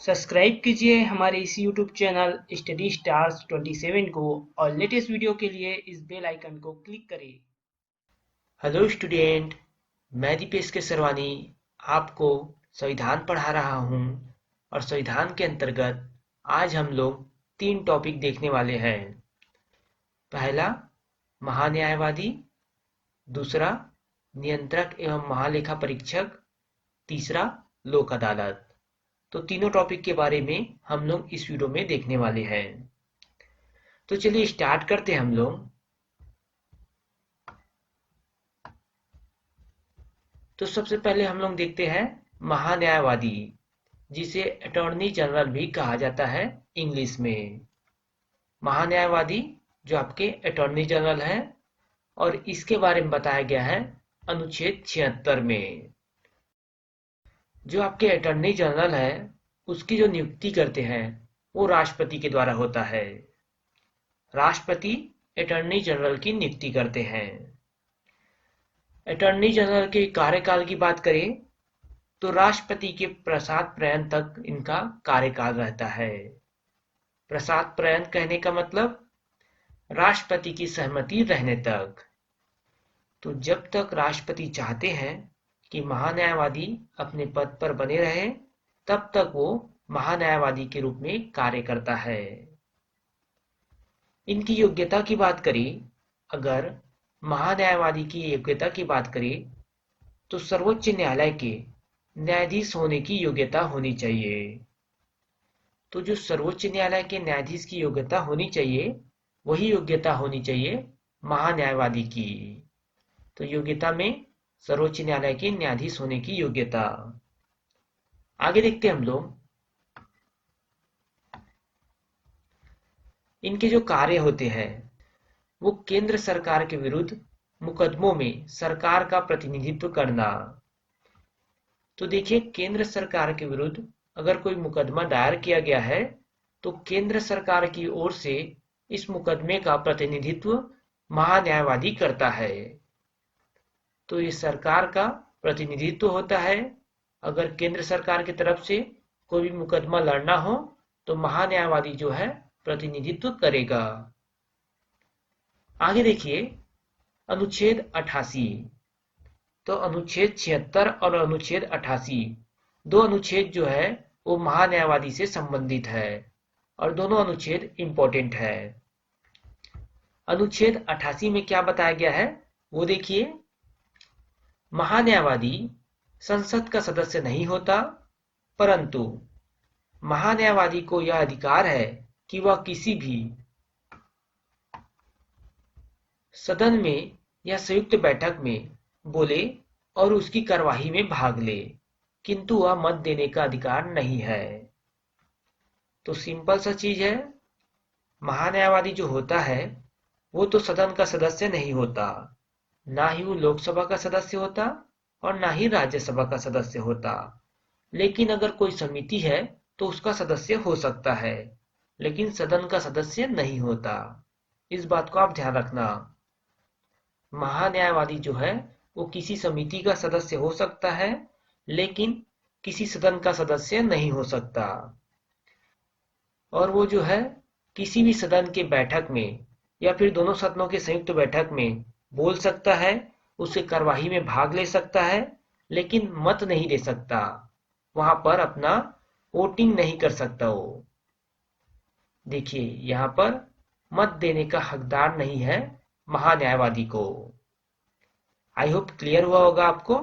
Subscribe कीजिए हमारे इस यूट्यूब चैनल स्टडी स्टार्स 27 को और लेटेस्ट वीडियो के लिए इस बेल आइकन को क्लिक करें। हेलो स्टूडेंट, मैं दीपेश के सरवानी आपको संविधान पढ़ा रहा हूँ। और संविधान के अंतर्गत आज हम लोग 3 टॉपिक देखने वाले हैं। पहला, महान्यायवादी। दूसरा, नियंत्रक एवं महालेखा परीक्षक। तीसरा, लोक अदालत। तो तीनों टॉपिक के बारे में हम लोग इस वीडियो में देखने वाले हैं। तो चलिए स्टार्ट करते हैं हम लोग। तो सबसे पहले हम लोग देखते हैं महान्यायवादी, जिसे अटॉर्नी जनरल भी कहा जाता है इंग्लिश में। महान्यायवादी जो आपके अटॉर्नी जनरल है, और इसके बारे में बताया गया है अनुच्छेद 76 में। जो आपके अटॉर्नी जनरल है उसकी जो नियुक्ति करते हैं वो राष्ट्रपति के द्वारा होता है। राष्ट्रपति अटॉर्नी जनरल की नियुक्ति करते हैं। अटॉर्नी जनरल के कार्यकाल की बात करें तो राष्ट्रपति के प्रसाद प्रयण तक इनका कार्यकाल रहता है। प्रसाद प्रयण कहने का मतलब राष्ट्रपति की सहमति रहने तक। तो जब तक राष्ट्रपति चाहते हैं कि महान्यायवादी अपने पद पर बने रहे, तब तक वो महान्यायवादी के रूप में कार्य करता है। इनकी योग्यता की बात करें, अगर महान्यायवादी की योग्यता की बात करें तो सर्वोच्च न्यायालय के न्यायाधीश होने की योग्यता होनी चाहिए। तो जो सर्वोच्च न्यायालय के न्यायाधीश की योग्यता होनी चाहिए, वही योग्यता होनी चाहिए महान्यायवादी की। तो योग्यता में सर्वोच्च न्यायालय के न्यायाधीश होने की योग्यता। आगे देखते हैं हम लोग। इनके जो कार्य होते हैं वो केंद्र सरकार के विरुद्ध मुकदमों में सरकार का प्रतिनिधित्व करना। तो देखिए, केंद्र सरकार के विरुद्ध अगर कोई मुकदमा दायर किया गया है तो केंद्र सरकार की ओर से इस मुकदमे का प्रतिनिधित्व महान्यायवादी करता है। तो ये सरकार का प्रतिनिधित्व होता है। अगर केंद्र सरकार की तरफ से कोई भी मुकदमा लड़ना हो तो महान्यायवादी जो है प्रतिनिधित्व करेगा। आगे देखिए अनुच्छेद 88। तो अनुच्छेद 76 और अनुच्छेद 88 दो अनुच्छेद जो है वो महान्यायवादी से संबंधित है, और दोनों अनुच्छेद इंपॉर्टेंट है। अनुच्छेद 88 में क्या बताया गया है वो देखिए। महान्यायवादी संसद का सदस्य नहीं होता, परंतु महान्यायवादी को यह अधिकार है कि वह किसी भी सदन में या संयुक्त बैठक में बोले और उसकी कार्यवाही में भाग ले, किंतु वह मत देने का अधिकार नहीं है। तो सिंपल सा चीज है, महान्यायवादी जो होता है वो तो सदन का सदस्य नहीं होता, ना ही वो लोकसभा का सदस्य होता और ना ही राज्यसभा का सदस्य होता। लेकिन अगर कोई समिति है तो उसका सदस्य हो सकता है, लेकिन सदन का सदस्य नहीं होता। इस बात को आप ध्यान रखना। महान्यायवादी जो है वो किसी समिति का सदस्य हो सकता है, लेकिन किसी सदन का सदस्य नहीं हो सकता। और वो जो है किसी भी सदन के बैठक में या फिर दोनों सदनों के संयुक्त बैठक में बोल सकता है, उसके कार्यवाही में भाग ले सकता है, लेकिन मत नहीं दे सकता। वहां पर अपना वोटिंग नहीं कर सकता वो। देखिए, यहां पर मत देने का हकदार नहीं है महान्यायवादी को। आई होप क्लियर हुआ होगा आपको।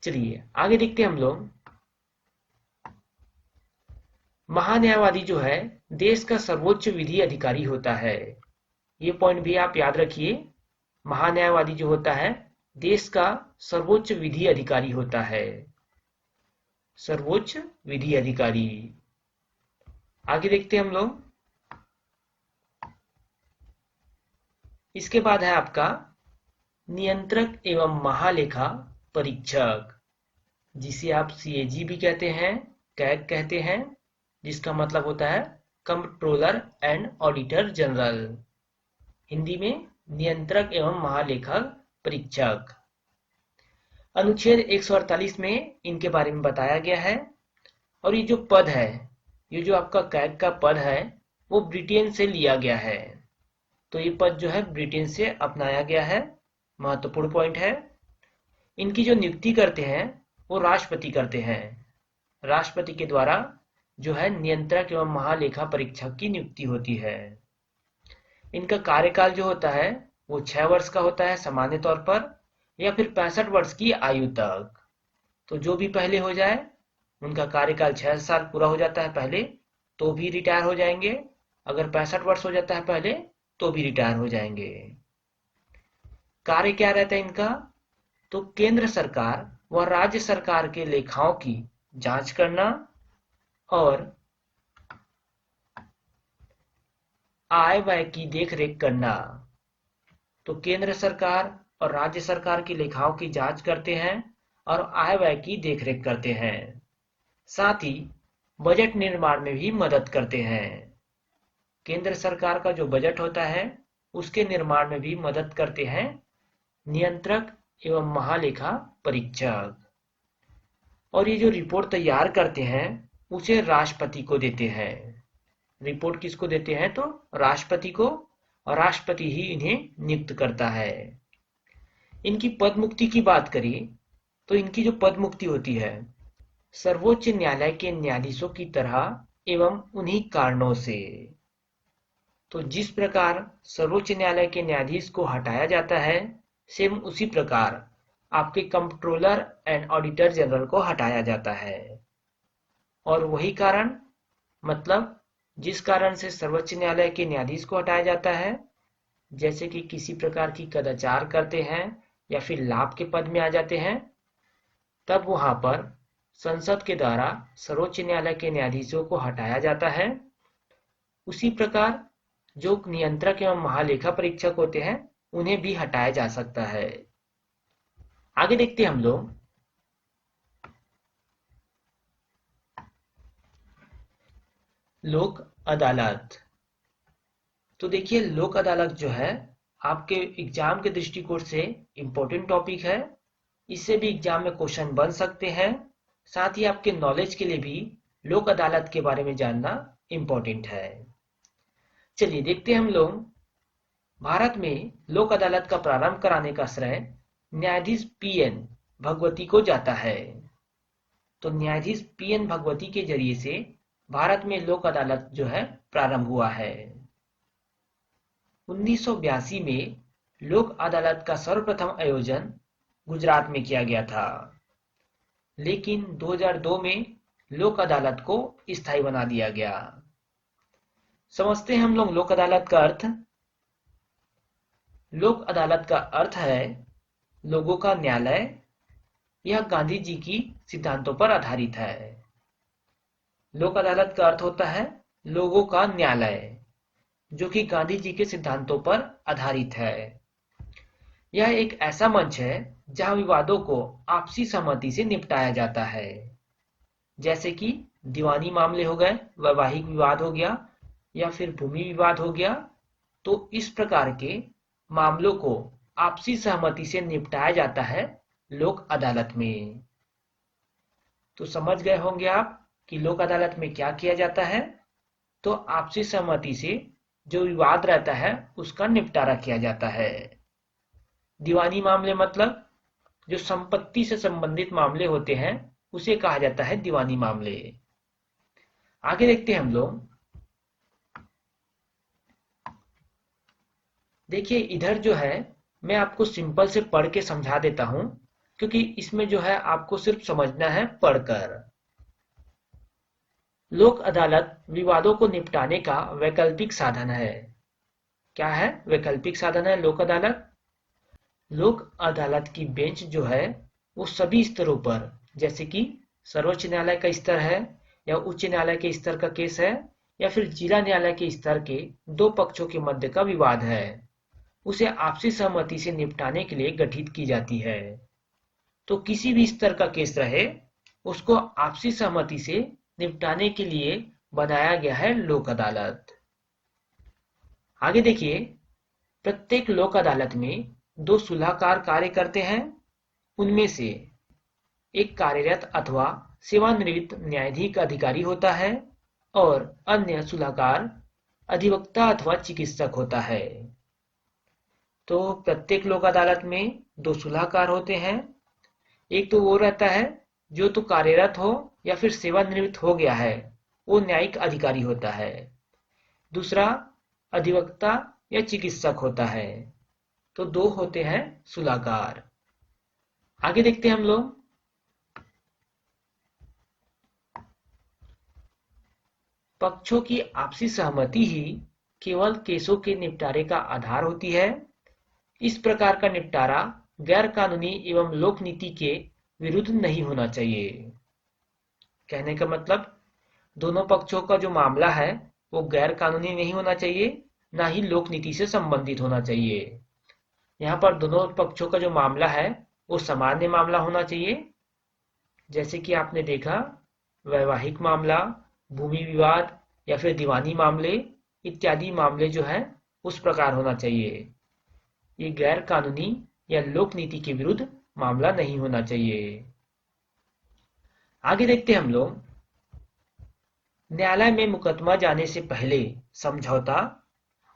चलिए आगे देखते हैं हम लोग। महान्यायवादी जो है देश का सर्वोच्च विधि अधिकारी होता है। ये पॉइंट भी आप याद रखिए। महान्यायवादी जो होता है देश का सर्वोच्च विधि अधिकारी होता है। सर्वोच्च विधि अधिकारी। आगे देखते हैं हम लोग। इसके बाद है आपका नियंत्रक एवं महालेखा परीक्षक, जिसे आप सीएजी भी कहते हैं, कैग कहते हैं, जिसका मतलब होता है controller and auditor general. Hindi में नियंत्रक एवं महालेखा परीक्षक। अनुच्छेद 148 में इनके बारे में बताया गया है। और ये जो पद है, ये जो आपका कैग का पद है, वो ब्रिटेन से लिया गया है। तो ये पद जो है ब्रिटेन से अपनाया गया है, महत्वपूर्ण पॉइंट है। इनकी जो नियुक्ति करते हैं वो राष्ट्रपति करते हैं। राष्ट्रपति के द्वारा जो है नियंत्रक एवं महालेखा परीक्षक की नियुक्ति होती है। इनका कार्यकाल जो होता है वो 6 वर्ष का होता है सामान्य तौर पर, या फिर 65 वर्ष की आयु तक। तो जो भी पहले हो जाए, उनका कार्यकाल 6 साल पूरा हो जाता है पहले, तो भी रिटायर हो जाएंगे। अगर 65 वर्ष हो जाता है पहले, तो भी रिटायर हो जाएंगे। कार्य क्या रहता है इनका? तो केंद्र सरकार व राज्य सरकार के लेखाओं की जांच करना और आय व्यय की देखरेख करना। तो केंद्र सरकार और राज्य सरकार की लेखाओं की जांच करते हैं और आय व्यय की देखरेख करते हैं। साथ ही बजट निर्माण में भी मदद करते हैं। केंद्र सरकार का जो बजट होता है उसके निर्माण में भी मदद करते हैं नियंत्रक एवं महालेखा परीक्षक। और ये जो रिपोर्ट तैयार करते हैं उसे राष्ट्रपति को देते हैं। रिपोर्ट किसको देते हैं? तो राष्ट्रपति को, और राष्ट्रपति ही इन्हें नियुक्त करता है। इनकी पद मुक्ति की बात करें तो इनकी जो पद मुक्ति होती है सर्वोच्च न्यायालय के न्यायाधीशों की तरह एवं उन्हीं कारणों से। तो जिस प्रकार सर्वोच्च न्यायालय के न्यायाधीश को हटाया जाता है, सेम उसी प्रकार आपके कंट्रोलर एंड ऑडिटर जनरल को हटाया जाता है। और वही कारण, मतलब जिस कारण से सर्वोच्च न्यायालय के न्यायाधीश को हटाया जाता है, जैसे कि किसी प्रकार की कदाचार करते हैं या फिर लाभ के पद में आ जाते हैं, तब वहां पर संसद के द्वारा सर्वोच्च न्यायालय के न्यायाधीशों को हटाया जाता है। उसी प्रकार जो नियंत्रक एवं महालेखा परीक्षक होते हैं उन्हें भी हटाया जा सकता है। आगे देखते हैं हम लोग। लोक अदालत। तो देखिए, लोक अदालत जो है आपके एग्जाम के दृष्टिकोण से इंपॉर्टेंट टॉपिक है। इससे भी एग्जाम में क्वेश्चन बन सकते हैं। साथ ही आपके नॉलेज के लिए भी लोक अदालत के बारे में जानना इंपॉर्टेंट है। चलिए देखते हैं हम लोग। भारत में लोक अदालत का प्रारंभ कराने का श्रेय न्यायाधीश पीएन भगवती को जाता है। तो न्यायाधीश पीएन भगवती के जरिए से भारत में लोक अदालत जो है प्रारंभ हुआ है। 1982 में लोक अदालत का सर्वप्रथम आयोजन गुजरात में किया गया था, लेकिन 2002 में लोक अदालत को स्थायी बना दिया गया। समझते हैं हम लोग लोक अदालत का अर्थ। लोक अदालत का अर्थ है लोगों का न्यायालय। यह गांधी जी की सिद्धांतों पर आधारित है। लोक अदालत का अर्थ होता है लोगों का न्यायालय, जो कि गांधी जी के सिद्धांतों पर आधारित है। यह एक ऐसा मंच है जहां विवादों को आपसी सहमति से निपटाया जाता है, जैसे कि दीवानी मामले हो गए, वैवाहिक विवाद हो गया, या फिर भूमि विवाद हो गया। तो इस प्रकार के मामलों को आपसी सहमति से निपटाया जाता है लोक अदालत में। तो समझ गए होंगे आप कि लोक अदालत में क्या किया जाता है। तो आपसी सहमति से जो विवाद रहता है उसका निपटारा किया जाता है। दीवानी मामले मतलब जो संपत्ति से संबंधित मामले होते हैं उसे कहा जाता है दीवानी मामले। आगे देखते हैं हम लोग। देखिए, इधर जो है मैं आपको सिंपल से पढ़ के समझा देता हूं, क्योंकि इसमें जो है आपको सिर्फ समझना है पढ़कर। लोक अदालत विवादों को निपटाने का वैकल्पिक साधन है। क्या है? वैकल्पिक साधन है लोक अदालत। लोक अदालत की बेंच जो है वो सभी स्तरों पर, जैसे कि सर्वोच्च न्यायालय का स्तर है, या उच्च न्यायालय के स्तर का केस है, या फिर जिला न्यायालय के स्तर के दो पक्षों के मध्य का विवाद है, उसे आपसी सहमति से निपटाने के लिए गठित की जाती है। तो किसी भी स्तर का केस रहे, उसको आपसी सहमति से निपटाने के लिए बनाया गया है लोक अदालत। आगे देखिए, प्रत्येक लोक अदालत में दो सुलहकार कार्य करते हैं। उनमें से एक कार्यरत अथवा सेवानिवृत्त न्यायाधीश अधिकारी होता है और अन्य सुलहकार अधिवक्ता अथवा चिकित्सक होता है। तो प्रत्येक लोक अदालत में 2 सुलहकार होते हैं। एक तो वो रहता है जो तो कार्यरत हो या फिर सेवानिवृत्त हो गया है, वो न्यायिक अधिकारी होता है। दूसरा अधिवक्ता या चिकित्सक होता है। तो 2 होते हैं सुलहकार। आगे देखते हैं हम लोग। पक्षों की आपसी सहमति ही केवल केसों के निपटारे का आधार होती है। इस प्रकार का निपटारा गैर कानूनी एवं लोक नीति के विरुद्ध नहीं होना चाहिए। कहने का मतलब दोनों पक्षों का जो मामला है वो गैर कानूनी नहीं होना चाहिए, ना ही लोक नीति से संबंधित होना चाहिए। यहाँ पर दोनों पक्षों का जो मामला है वो सामान्य मामला होना चाहिए। जैसे कि आपने देखा वैवाहिक मामला, भूमि विवाद या फिर दीवानी मामले इत्यादि मामले जो है उस प्रकार होना चाहिए। ये गैर कानूनी या लोक नीति के विरुद्ध मामला नहीं होना चाहिए। आगे देखते हैं हम लोग। न्यायालय में मुकदमा जाने से पहले समझौता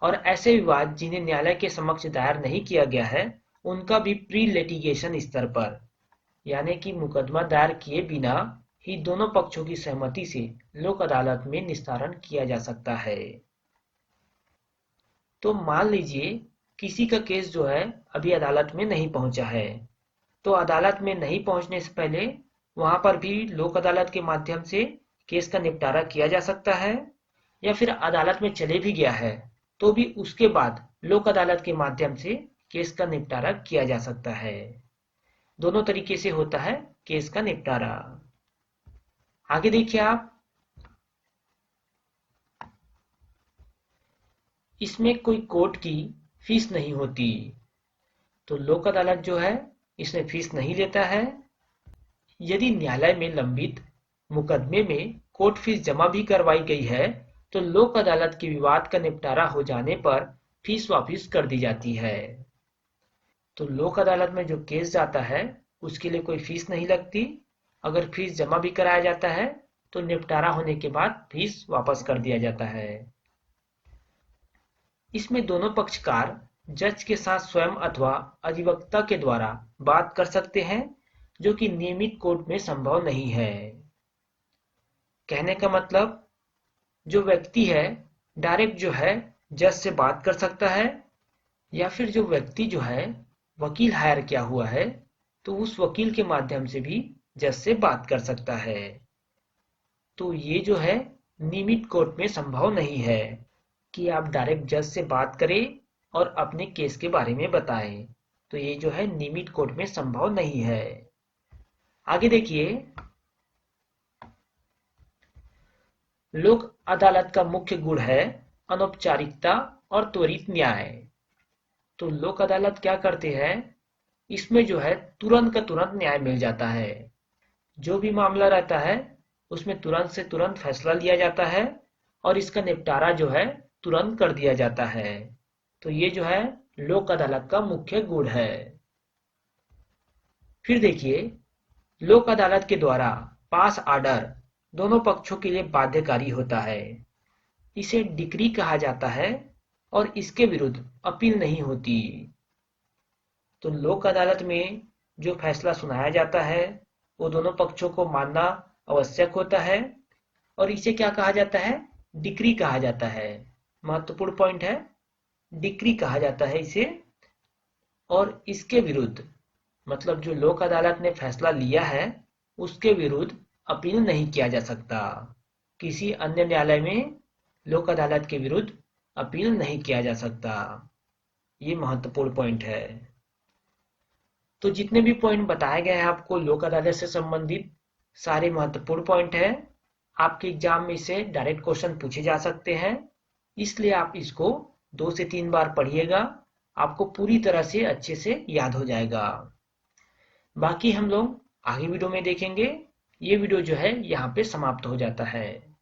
और ऐसे विवाद जिन्हें न्यायालय के समक्ष दायर नहीं किया गया है उनका भी प्री लिटिगेशन स्तर पर, यानी कि मुकदमा दायर किए बिना ही दोनों पक्षों की सहमति से लोक अदालत में निस्तारण किया जा सकता है। तो मान लीजिए किसी का केस जो है अभी अदालत में नहीं पहुंचा है, तो अदालत में नहीं पहुंचने से पहले वहां पर भी लोक अदालत के माध्यम से केस का निपटारा किया जा सकता है, या फिर अदालत में चले भी गया है तो भी उसके बाद लोक अदालत के माध्यम से केस का निपटारा किया जा सकता है। दोनों तरीके से होता है केस का निपटारा। आगे देखिए आप। इसमें कोई कोर्ट की फीस नहीं होती। तो लोक अदालत जो है इसमें फीस नहीं लेता है। यदि न्यायालय में लंबित मुकदमे में कोर्ट फीस जमा भी करवाई गई है तो लोक अदालत के विवाद का निपटारा हो जाने पर फीस वापस कर दी जाती है। तो लोक अदालत में जो केस जाता है उसके लिए कोई फीस नहीं लगती। अगर फीस जमा भी कराया जाता है तो निपटारा होने के बाद फीस वापस कर दिया जाता है। इसमें दोनों पक्षकार जज के साथ स्वयं अथवा अधिवक्ता के द्वारा बात कर सकते हैं, जो कि नियमित कोर्ट में संभव नहीं है। कहने का मतलब जो व्यक्ति है डायरेक्ट जो है जज से बात कर सकता है, या फिर जो व्यक्ति जो है वकील हायर किया हुआ है तो उस वकील के माध्यम से भी जज से बात कर सकता है। तो ये जो है नियमित कोर्ट में संभव नहीं है कि आप डायरेक्ट जज से बात करें और अपने केस के बारे में बताएं। तो ये जो है नियमित कोर्ट में संभव नहीं है। आगे देखिए। लोक अदालत का मुख्य गुण है अनौपचारिकता और त्वरित न्याय। तो लोक अदालत क्या करते हैं, इसमें जो है तुरंत का तुरंत न्याय मिल जाता है। जो भी मामला रहता है उसमें तुरंत से तुरंत फैसला लिया जाता है और इसका निपटारा जो है तुरंत कर दिया जाता है। तो ये जो है लोक अदालत का मुख्य गुण है। फिर देखिए, लोक अदालत के द्वारा पास आर्डर दोनों पक्षों के लिए बाध्यकारी होता है। इसे डिक्री कहा जाता है और इसके विरुद्ध अपील नहीं होती। तो लोक अदालत में जो फैसला सुनाया जाता है वो दोनों पक्षों को मानना आवश्यक होता है और इसे क्या कहा जाता है, डिक्री कहा जाता है। महत्वपूर्ण पॉइंट है, डिक्री कहा जाता है इसे। और इसके विरुद्ध मतलब जो लोक अदालत ने फैसला लिया है उसके विरुद्ध अपील नहीं किया जा सकता। किसी अन्य न्यायालय में लोक अदालत के विरुद्ध अपील नहीं किया जा सकता। ये महत्वपूर्ण पॉइंट है। तो जितने भी पॉइंट बताए गए हैं आपको लोक अदालत से संबंधित सारे महत्वपूर्ण पॉइंट है। आपके एग्जाम में से डायरेक्ट क्वेश्चन पूछे जा सकते हैं, इसलिए आप इसको 2 से 3 बार पढ़िएगा, आपको पूरी तरह से अच्छे से याद हो जाएगा। बाकी हम लोग आगे वीडियो में देखेंगे। ये वीडियो जो है यहाँ पे समाप्त हो जाता है।